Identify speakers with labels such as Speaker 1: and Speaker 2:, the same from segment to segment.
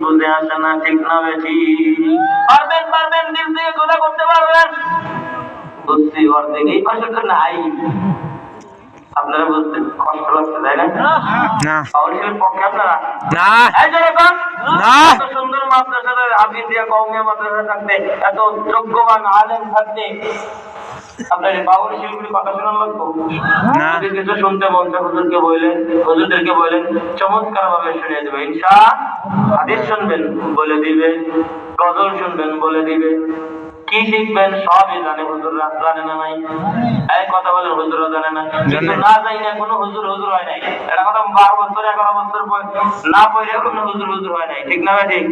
Speaker 1: বুঝে আসে না, ঠিক না বেশি? পারবেন পারবেন, দিল থেকে কথা করতে পারবেন। বুঝছি অর্ধেকই পাশে তো নাই। আপনারা বুঝতে কষ্ট লাগছে, তাই না? পাউলিশের পক্ষে আপনারা এত সুন্দর মাদ্রাসাতে হাফিজ দিয়া কওমিয়া মাদ্রাসা থাকতে, এত যোগ্যবান আলেম থাকতে আপনার বাউল শিল্পীর কথা শোনা লাগতো না? কিছু শুনতে মন চায়, হুজুরদেরকে বলেন, চমৎকার ভাবে শুনিয়ে দেবে ইনশাআল্লাহ। হাদিস শুনবেন বলে দিবে, গজল শুনবেন বলে দিবে, কি শিখবেন সবই জানে। হুজুররা জানে না? নাই এই কথা বলেন, হুজুররা জানে না? কিন্তু না যাই না কোনো হুজুর হুজুর হয় নাই। এটা কথা 12 বছর 11 বছর না পড়ে কোনো হুজুর হুজুর হয় নাই, ঠিক না ভাই? ঠিক।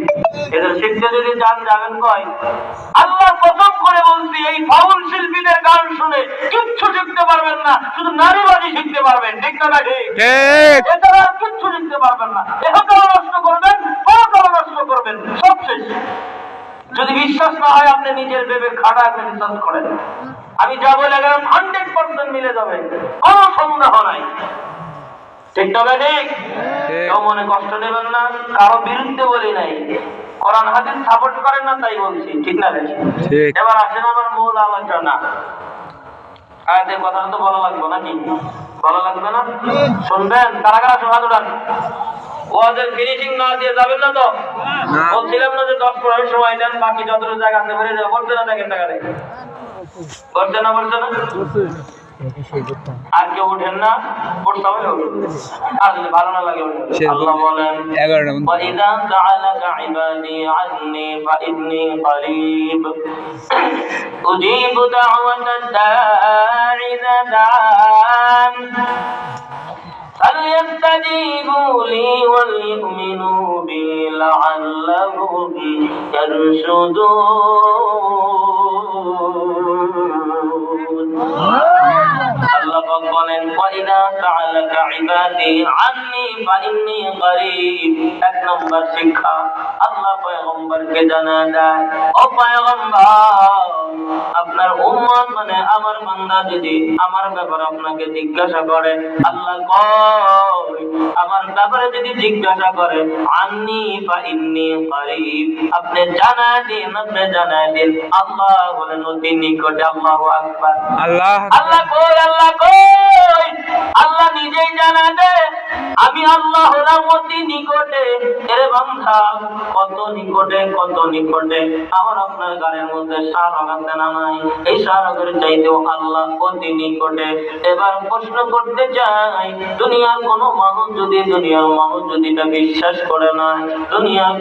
Speaker 1: এদের শিখতে যদি যাবেন কয়, আল্লাহ কসম করে বলছি, এই বাউল শিল্পীদের গান শুনে কিচ্ছু শিখতে পারবেন না, শুধু নারীবাদী শিখতে পারবেন, ঠিক না ভাই? ঠিক। এছাড়া আর কিচ্ছু শিখতে পারবেন না। এটাও নষ্ট করবেন, ওটাও নষ্ট করবেন, সব শেষ। যদি বিশ্বাস না হয় আপনি নিজের ভেবে খাড়া করে বিশ্বাস করেন। আমি যা বলে গেলাম 100% মিলে যাবে, কোনো সন্দেহ নাই, ঠিক তবে ঠিক। কেউ মনে কষ্ট নেবেন না, কারো বিরুদ্ধে বলি নাই, কোরআন হাদিস সাপোর্ট করেন না তাই বলছি, ঠিক না? এবার আসেন আমার মূল আলোচনা। আয়াতের কথা তো বলা লাগবে নাকি? বলা লাগবে না? শুনবেন? কারা কারা শোনা দুটান? ওদের ফিনিশিং না দিয়ে যাবেন না তো? বলছিলাম না যে 10-15 সময় দেন, বাকি যতটুকু জায়গা আছে ভরে দেবো। বলছে না? দেখেন টাকা দেয়, বলছে না? বলছে না? আর কেউ উঠেন না, পড়তে হবে। আর যদি ভালো না লাগে আল্লাহ বলেন, ওয়াইদা সাআলাকা ইবাদি আন্নী ফাইন্নী করিব উজিবু দাওয়াতাদ দাঈ ইযা দাআন فليستجيبوا لي وليؤمنوا بي لعلهم يرشدون। আল্লাহ পাক বলেন, ওয়াইদা সাআলাকা ইবাদি আন্নী ফাইন্নী করিব। এক নম্বর শিক্ষা আল্লাহ পয়গম্বরকে জানা দেয়, ও পয়গম্বর, আপনার উম্মত মানে আমার বান্দা যদি আমার ব্যাপারে আপনাকে জিজ্ঞাসা করে, আল্লাহ কয় আমার ব্যাপারে যদি জিজ্ঞাসা করে, আন্নী ফাইন্নী করিব, আপনি জানায় দিন, আপনি জানায় দিন। আল্লাহ বলেন অতি নিকটে। আল্লাহু আকবার। আল্লাহ কই? আল্লাহ কই? আল্লাহ নিজেই জানা দে, আমি আল্লাহ হলাম অতি নিকটে। এর বান্দা কত নিকটে, কত নিকটে। আমার আপনার গানের মধ্যে শাহরগ আছে না নাই? এই শাহরগের চাইতেও আল্লাহ অতি নিকটে। এবার প্রশ্ন করতে চাই, দুনিয়ার মানুষ যদি এটা বিশ্বাস করে না, দুনিয়ার